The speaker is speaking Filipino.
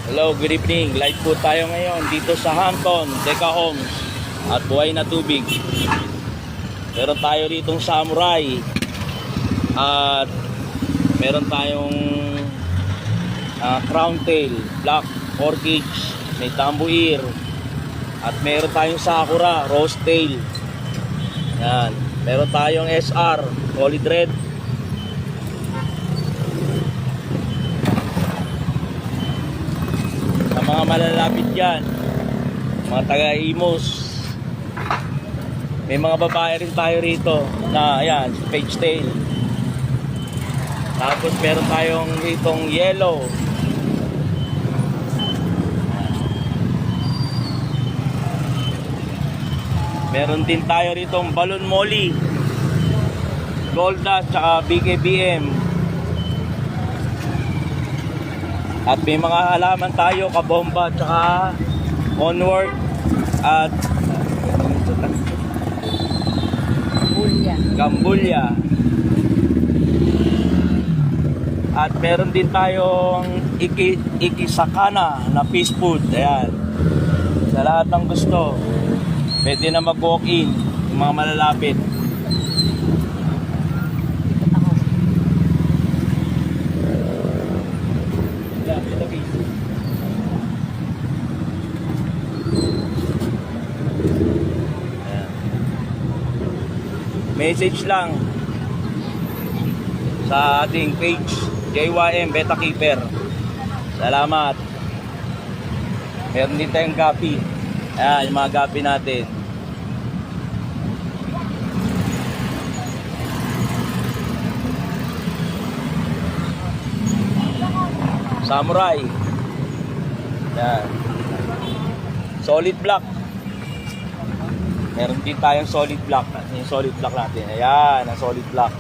Hello, good evening. Live po tayo ngayon dito sa Hampton, Deca Homes at Buhay na Tubig. Meron tayo ditong Samurai at meron tayong Crown Tail, Black Orchids, may Tambuir at meron tayong Sakura, Rose Tail. Yan. Meron tayong SR, Solid Red. Mga malalapit yan, mga taga-Imos. May mga babae rin tayo rito na ayan, page tail. Tapos meron tayong itong yellow. Meron din tayo ritong balloon molly, Golda, tsaka BKBM. At may mga halaman tayo, kabomba, tsaka onward at Gambulya. At meron din tayong ikisakana na fish food. Ayan. Sa lahat ng gusto, pwede na mag-walk-in, yung mga malalapit. Message lang sa ating page JYM Beta Keeper. Salamat. Meron din tayong gapi. Ayan, yung mga gapi natin. Samurai. Ayan. Solid Black. Meron din tayong solid black. Yung solid black natin. Ayan, ang solid black.